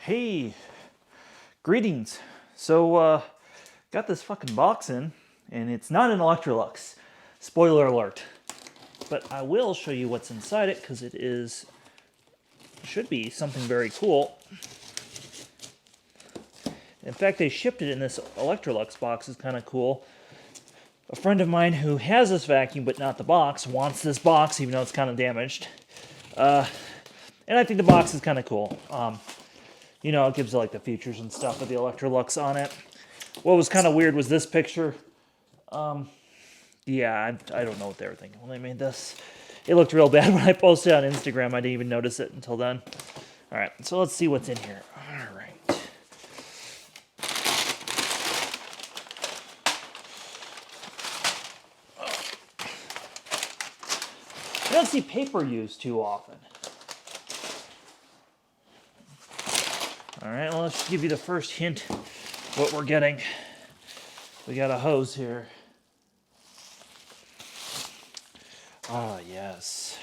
Hey, greetings. So, got this fucking box in, and it's not an Electrolux. Spoiler alert. But I will show you what's inside it, because should be something very cool. In fact, they shipped it in this Electrolux box. It's kind of cool. A friend of mine who has this vacuum, but not the box, wants this box, even though it's kind of damaged. And I think the box is kind of cool. You know, it gives like the features and stuff with the Electrolux on it. What was kind of weird was this picture. Yeah, I don't know what they were thinking when they made this. It looked real bad when I posted it on Instagram. I didn't even notice it until then. All right, so let's see what's in here. All right. I don't see paper used too often. All right, well, let's give you the first hint what we're getting. We got a hose here. Ah, yes.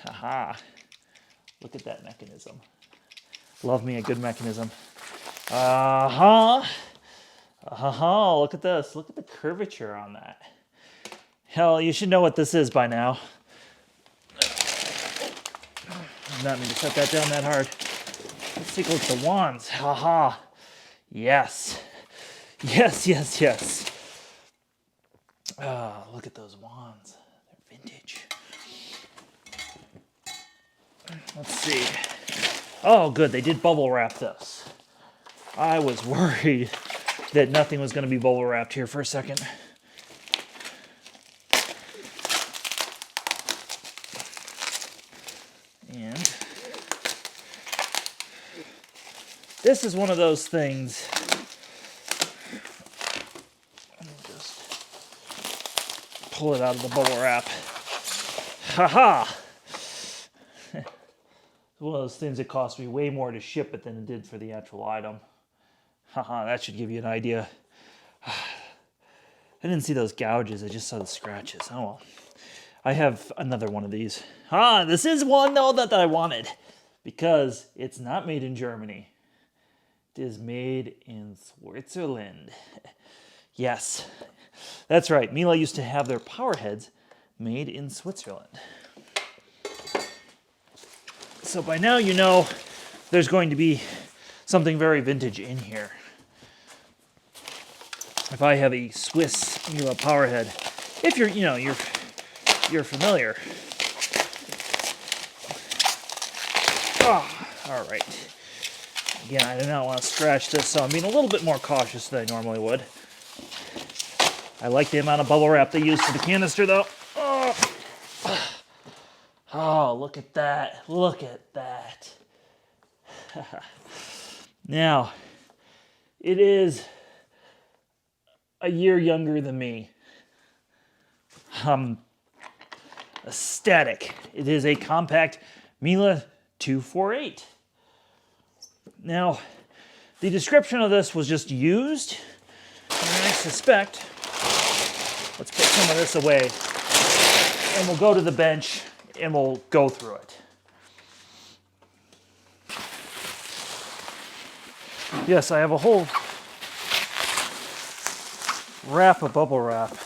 Haha. Look at that mechanism. Love me a good mechanism. Look at this. Look at the curvature on that. Hell, you should know what this is by now. I'm not mean to set that down that hard. Let's take a look at the wands. Haha. Yes. Yes. Look at those wands. They're vintage. Let's see. Oh, good. They did bubble wrap this. I was worried that nothing was going to be bubble wrapped here for a second. And this is one of those things. Let me just pull it out of the bubble wrap. Haha! It's one of those things that cost me way more to ship it than it did for the actual item. Haha, that should give you an idea. I didn't see those gouges, I just saw the scratches. Oh well. I have another one of these. This is one though that I wanted. Because it's not made in Germany. It is made in Switzerland. Yes, that's right. Miele used to have their power heads made in Switzerland. So by now you know there's going to be something very vintage in here. If I have a Swiss Miele power head, if you're familiar. All right. Again, I do not want to scratch this, so I'm being a little bit more cautious than I normally would. I like the amount of bubble wrap they use for the canister, though. Oh, look at that. Look at that. Now, it is a year younger than me. Ecstatic. It is a compact Miele 248. Now, the description of this was just used, and I suspect, let's put some of this away, and we'll go to the bench, and we'll go through it. Yes, I have a whole wrap of bubble wrap.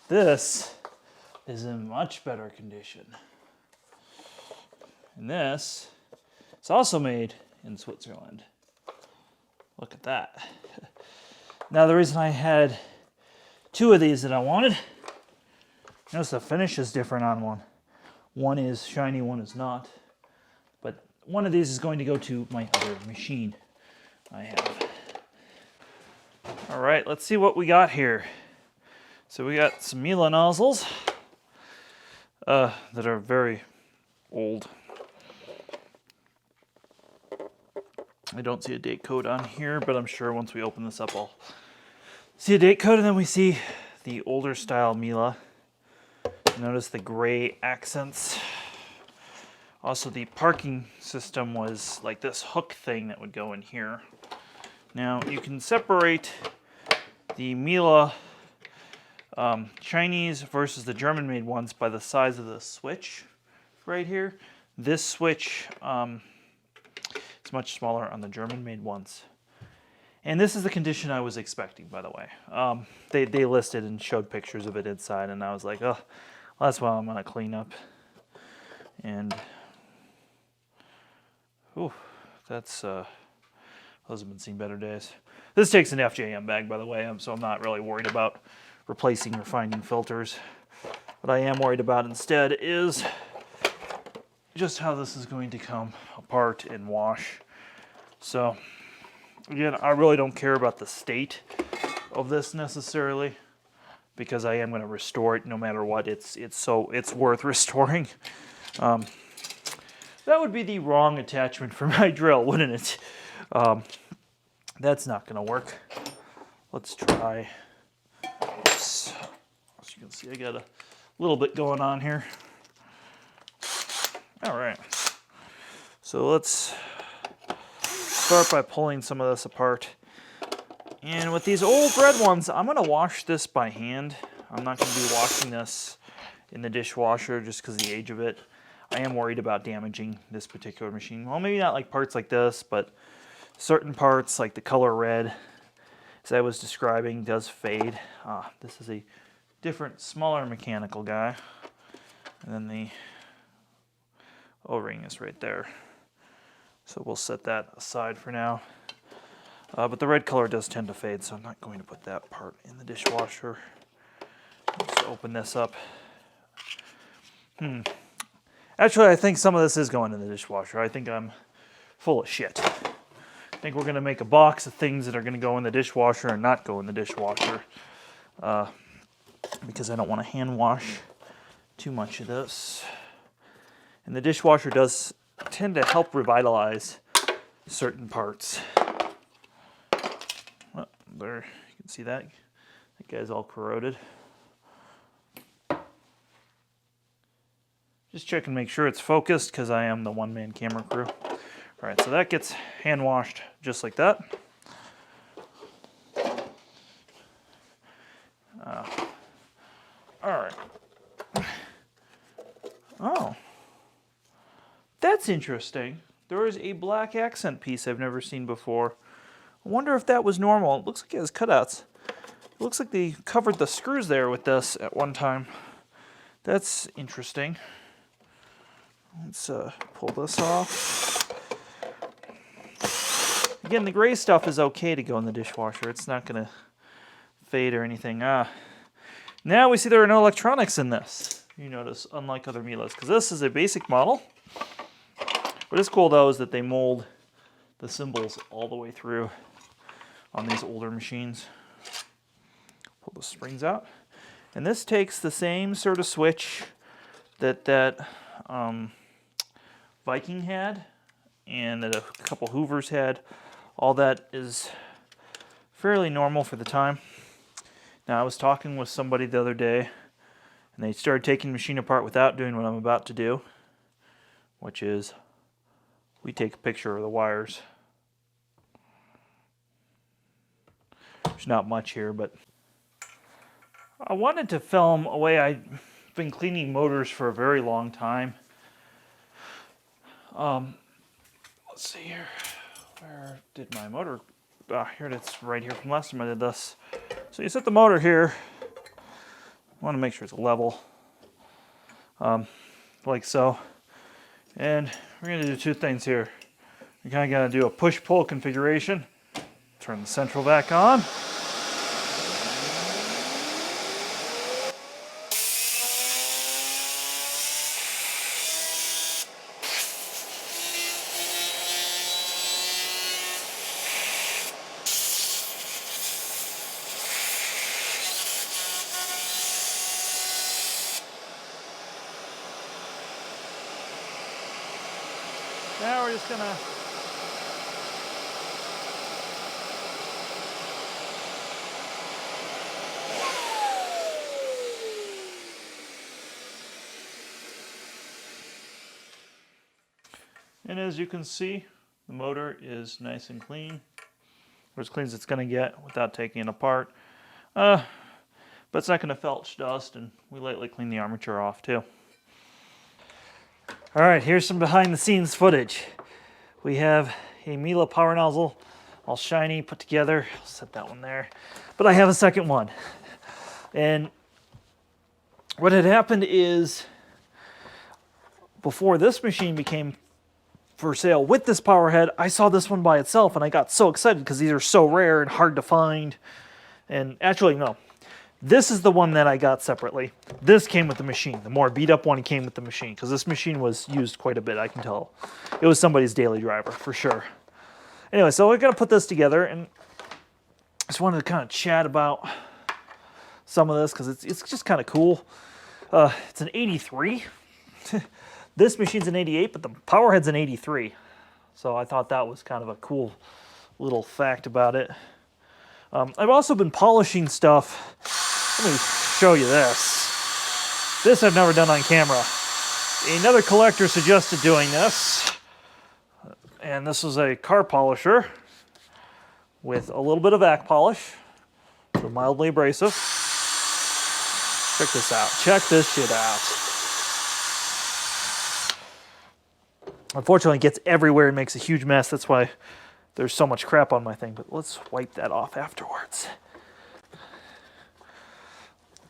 This is in much better condition. And this is also made in Switzerland. Look at that. Now the reason I had two of these that I wanted, notice the finish is different on one. One is shiny, one is not. But one of these is going to go to my other machine I have. All right, let's see what we got here. So we got some Miele nozzles that are very old. I don't see a date code on here, but I'm sure once we open this up, I'll see a date code, and then we see the older style Miele. Notice the gray accents. Also, the parking system was like this hook thing that would go in here. Now, you can separate the Miele Chinese versus the German-made ones by the size of the switch right here. This switch is much smaller on the German-made ones. And this is the condition I was expecting, by the way. They listed and showed pictures of it inside, and I was like, oh, well, that's what I'm going to clean up. And, ooh, that's, those have been seen better days. This takes an FJM bag, by the way, so I'm not really worried about replacing or finding filters. What I am worried about instead is just how this is going to come apart and wash. So, again, I really don't care about the state of this necessarily, because I am going to restore it no matter what. It's worth restoring. That would be the wrong attachment for my drill, wouldn't it? That's not going to work. Let's try. Oops. As you can see, I got a little bit going on here. All right. So let's start by pulling some of this apart. And with these old red ones, I'm going to wash this by hand. I'm not going to be washing this in the dishwasher just because of the age of it. I am worried about damaging this particular machine. Well, maybe not like parts like this, but certain parts like the color red, as I was describing, does fade. This is a different, smaller mechanical guy. And then the O-ring is right there. So we'll set that aside for now. But the red color does tend to fade, so I'm not going to put that part in the dishwasher. Let's open this up. Actually, I think some of this is going in the dishwasher. I think I'm full of shit. I think we're going to make a box of things that are going to go in the dishwasher and not go in the dishwasher. Because I don't want to hand wash too much of this. And the dishwasher does tend to help revitalize certain parts. Well, there, you can see that. That guy's all corroded. Just check and make sure it's focused because I am the one-man camera crew. All right, so that gets hand washed just like that. All right. Oh, that's interesting. There is a black accent piece I've never seen before. I wonder if that was normal. It looks like it has cutouts. It looks like they covered the screws there with this at one time. That's interesting. Let's pull this off. Again, the gray stuff is okay to go in the dishwasher. It's not going to fade or anything. Now we see there are no electronics in this. You notice, unlike other Miele's, because this is a basic model. What is cool though is that they mold the symbols all the way through on these older machines. Pull the springs out. And this takes the same sort of switch that Viking had and that a couple Hoovers had. All that is fairly normal for the time. Now, I was talking with somebody the other day, and they started taking the machine apart without doing what I'm about to do, which is we take a picture of the wires. There's not much here, but I wanted to film a way I've been cleaning motors for a very long time. Let's see here. Where did my motor? Here it is, right here from last time I did this. So you set the motor here. I want to make sure it's level, like so. And we're going to do two things here. You're kind of going to do a push-pull configuration. Turn the central back on. Now we're just gonna and as you can see, the motor is nice and clean, or as clean as it's gonna get without taking it apart. but it's not going to filch dust, and we lightly clean the armature off too. All right, here's some behind the scenes footage. We have a Miele power nozzle, all shiny, put together. I'll set that one there. But I have a second one. And what had happened is, before this machine became for sale with this power head, I saw this one by itself and I got so excited because these are so rare and hard to find. And actually, no. This is the one that I got separately. This came with the machine. The more beat up one came with the machine because this machine was used quite a bit, I can tell. It was somebody's daily driver for sure. Anyway, so I got to put this together, and I just wanted to kind of chat about some of this because it's just kind of cool. It's an 83. This machine's an 88, but the power head's an 83. So I thought that was kind of a cool little fact about it. I've also been polishing stuff. Let me show you this. This I've never done on camera. Another collector suggested doing this. And this is a car polisher with a little bit of vac polish. So mildly abrasive. Check this out. Check this shit out. Unfortunately, it gets everywhere and makes a huge mess. That's why there's so much crap on my thing. But let's wipe that off afterwards.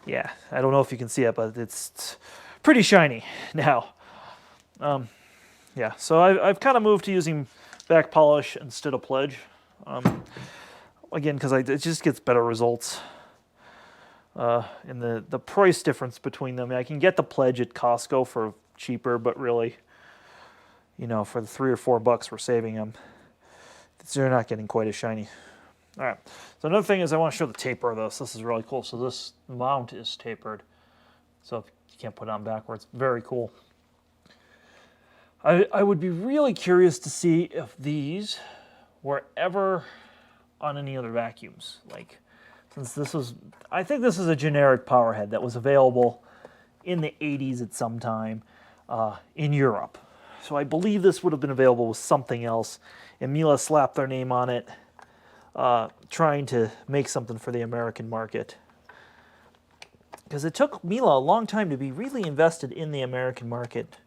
Yeah, I don't know if you can see it, but it's pretty shiny now. Yeah, so I've kind of moved to using back polish instead of pledge. Again, because it just gets better results. And the price difference between them, I can get the pledge at Costco for cheaper, but really, you know, for the $3 or $4 we're saving them, they're not getting quite as shiny. All right, so another thing is I want to show the taper of this. This is really cool. So this mount is tapered, so if you can't put it on backwards. Very cool. I would be really curious to see if these were ever on any other vacuums. Like, since this was, I think this is a generic power head that was available in the 80s at some time in Europe. So I believe this would have been available with something else, and Miele slapped their name on it, trying to make something for the American market. Because it took Miele a long time to be really invested in the American market.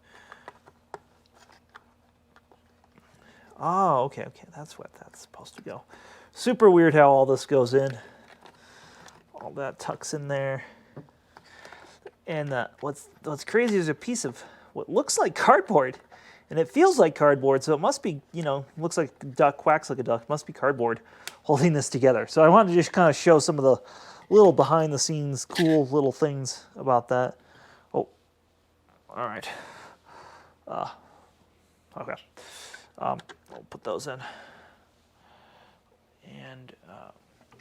Oh, okay, that's what that's supposed to go. Super weird how all this goes in. All that tucks in there. And what's crazy is a piece of what looks like cardboard. And it feels like cardboard, so it must be, you know, looks like a duck, quacks like a duck. It must be cardboard holding this together. So I wanted to just kind of show some of the little behind the scenes cool little things about that. Oh, all right. Okay. I'll put those in. And,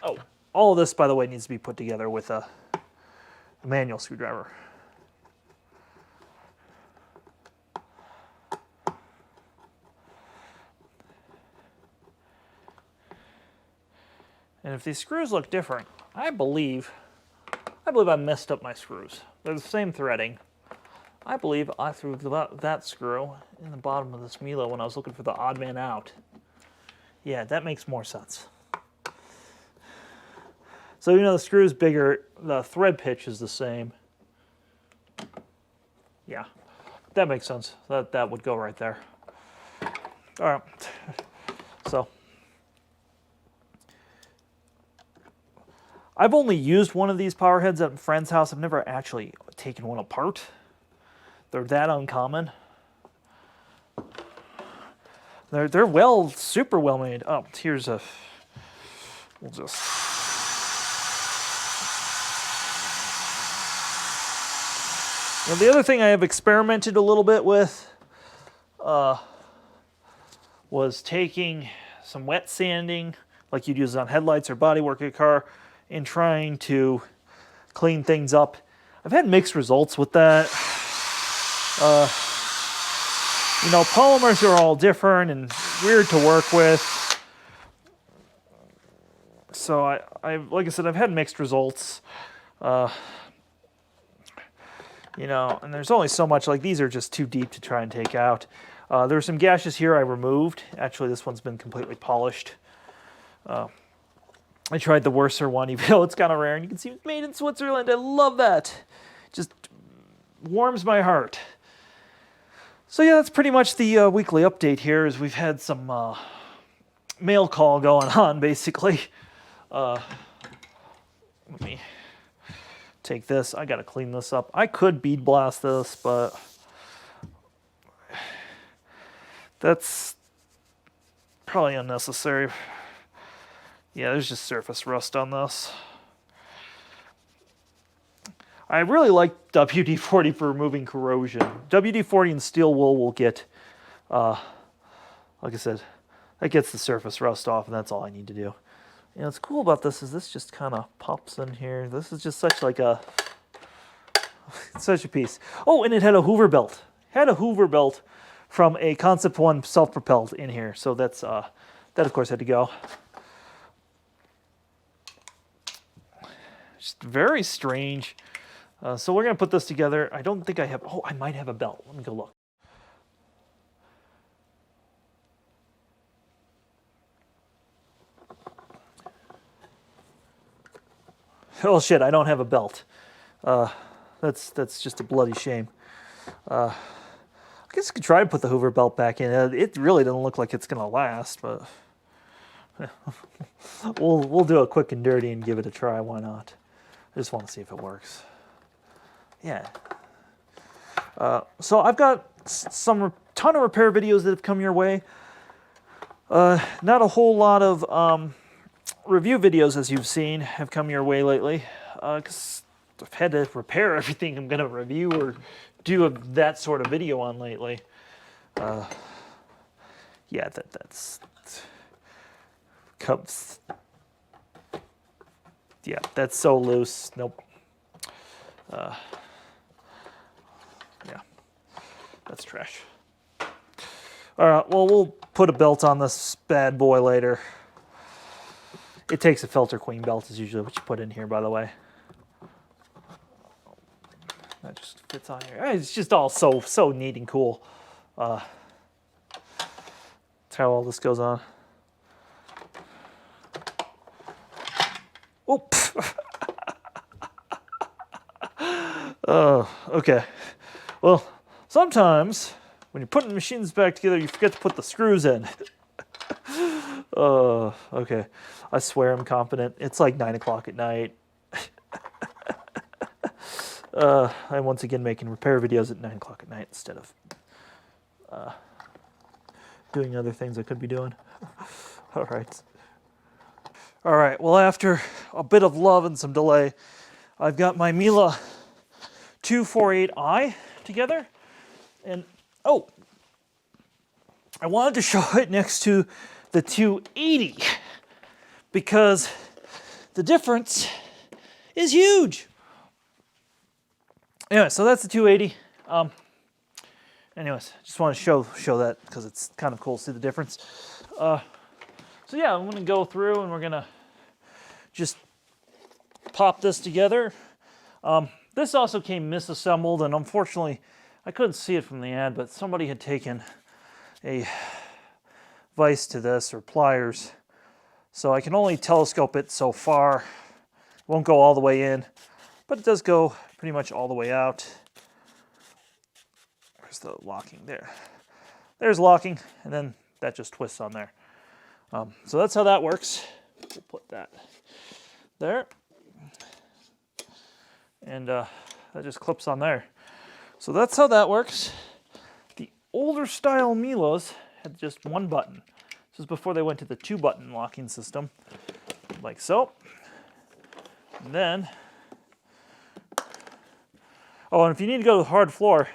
oh, all of this, by the way, needs to be put together with a manual screwdriver. And if these screws look different, I believe I messed up my screws. They're the same threading. I believe I threw that screw in the bottom of this Miele when I was looking for the odd man out. Yeah, that makes more sense. So you know the screw's bigger, the thread pitch is the same. Yeah, that makes sense. That would go right there. All right, so I've only used one of these power heads at a friend's house. I've never actually taken one apart. They're that uncommon. They're super well made. Oh, here's a, we'll just. Now the other thing I have experimented a little bit with was taking some wet sanding, like you'd use on headlights or bodywork of a car, and trying to clean things up. I've had mixed results with that. You know, polymers are all different and weird to work with. So like I said, I've had mixed results. You know, and there's only so much, like these are just too deep to try and take out. There were some gashes here I removed. Actually, this one's been completely polished. I tried the Worser one, even though it's kind of rare, and you can see it's made in Switzerland. I love that. Just warms my heart. So yeah, that's pretty much the weekly update here, as we've had some mail call going on, basically. Let me take this. I gotta clean this up. I could bead blast this, but that's probably unnecessary. Yeah, there's just surface rust on this. I really like WD-40 for removing corrosion. WD-40 and steel wool will get, like I said, that gets the surface rust off, and that's all I need to do. And what's cool about this is this just kind of pops in here. This is just such like a, such a piece. Oh, and it had a Hoover belt. It had a Hoover belt from a Concept 1 self-propelled in here. So that's, that of course had to go. Just very strange. So we're going to put this together. I don't think I have... Oh, I might have a belt. Let me go look. Oh, shit, I don't have a belt. That's just a bloody shame. I guess I could try and put the Hoover belt back in. It really doesn't look like it's going to last, but... we'll do it quick and dirty and give it a try. Why not? I just want to see if it works. Yeah. So I've got some ton of repair videos that have come your way. Not a whole lot of review videos, as you've seen, have come your way lately. Because I've had to repair everything I'm going to review or do that sort of video on lately. Yeah, that's cups. Yeah, that's so loose. Nope. Yeah, that's trash. All right, well, we'll put a belt on this bad boy later. It takes a filter queen belt, is usually what you put in here, by the way. That just fits on here. It's just all so neat and cool. That's how all this goes on. Oh, okay. Well, sometimes when you're putting machines back together, you forget to put the screws in. Okay. I swear I'm confident. It's like 9 o'clock at night. I'm once again making repair videos at 9 o'clock at night instead of doing other things I could be doing. All right. All right, well, after a bit of love and some delay, I've got my Miele S248 together. And, oh, I wanted to show it next to the 280 because the difference is huge. Anyway, so that's the 280. Anyways, just want to show that because it's kind of cool to see the difference. So yeah, I'm going to go through and we're going to just pop this together. This also came misassembled, and unfortunately, I couldn't see it from the ad, but somebody had taken a vise to this, or pliers, so I can only telescope it so far. It won't go all the way in, but it does go pretty much all the way out. Where's the locking? There. There's locking, and then that just twists on there. So that's how that works. We'll put that there. And that just clips on there. So that's how that works. The older style Miele's had just one button. This is before they went to the 2-button locking system, like so. And then, oh, and if you need to go to the hard floor,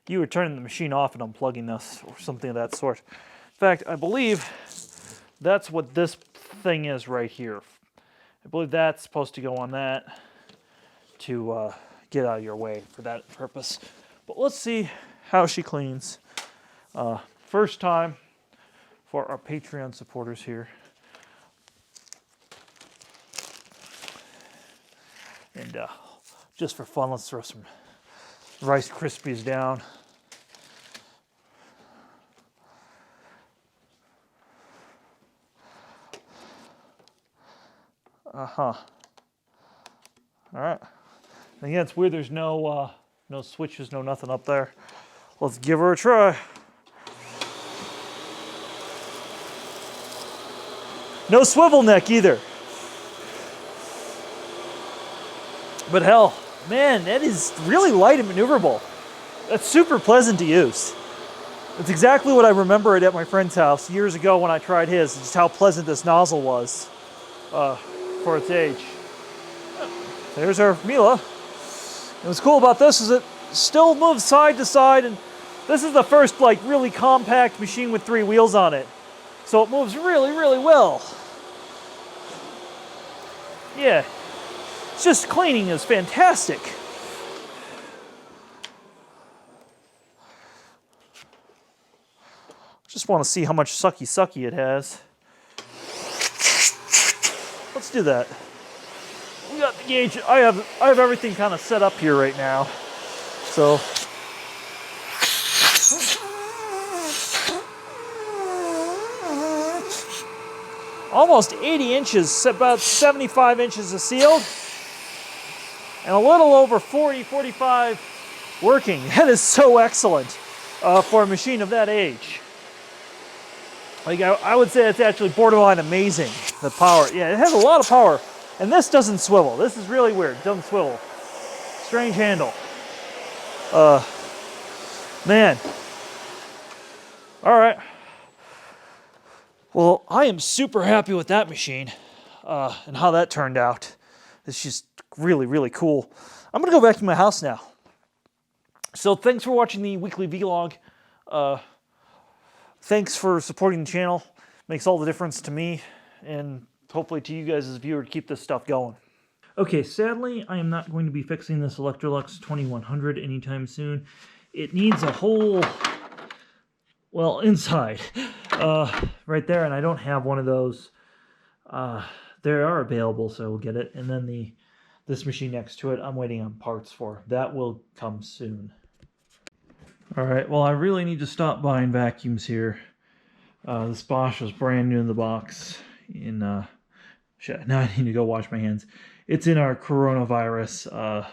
you would turn the machine off and unplugging this or something of that sort. In fact, I believe that's what this thing is right here. I believe that's supposed to go on that to get out of your way for that purpose. But let's see how she cleans. First time for our Patreon supporters here. And just for fun, let's throw some Rice Krispies down. Uh-huh. All right. And yeah, it's weird there's no no switches, no nothing up there. Let's give her a try. No swivel neck either. But hell, man, that is really light and maneuverable. That's super pleasant to use. It's exactly what I remember it at my friend's house years ago when I tried his, just how pleasant this nozzle was for its age. There's our Miele. And what's cool about this is it still moves side to side, and this is the first like really compact machine with 3 wheels on it. So it moves really, really well. Yeah, it's just cleaning is fantastic. Just want to see how much sucky it has. Let's do that. We got the gauge. I have everything kind of set up here right now. So almost 80 inches, about 75 inches of sealed, and a little over 40, 45 working. That is so excellent for a machine of that age. Like I would say it's actually borderline amazing, the power. Yeah, it has a lot of power. And this doesn't swivel. This is really weird. It doesn't swivel. Strange handle. Man. All right. Well, I am super happy with that machine and how that turned out. It's just really, really cool. I'm going to go back to my house now. So thanks for watching the weekly vlog. Thanks for supporting the channel. Makes all the difference to me and hopefully to you guys as a viewer to keep this stuff going. Okay, sadly, I am not going to be fixing this Electrolux 2100 anytime soon. It needs a whole, well, inside right there, and I don't have one of those. They are available, so we'll get it. And then this machine next to it, I'm waiting on parts for. That will come soon. All right, well, I really need to stop buying vacuums here. This Bosch was brand new in the box. Now I need to go wash my hands. It's in our coronavirus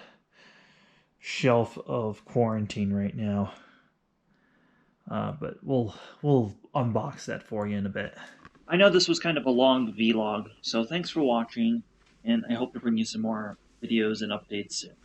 shelf of quarantine right now. But we'll unbox that for you in a bit. I know this was kind of a long vlog, so thanks for watching, and I hope to bring you some more videos and updates soon.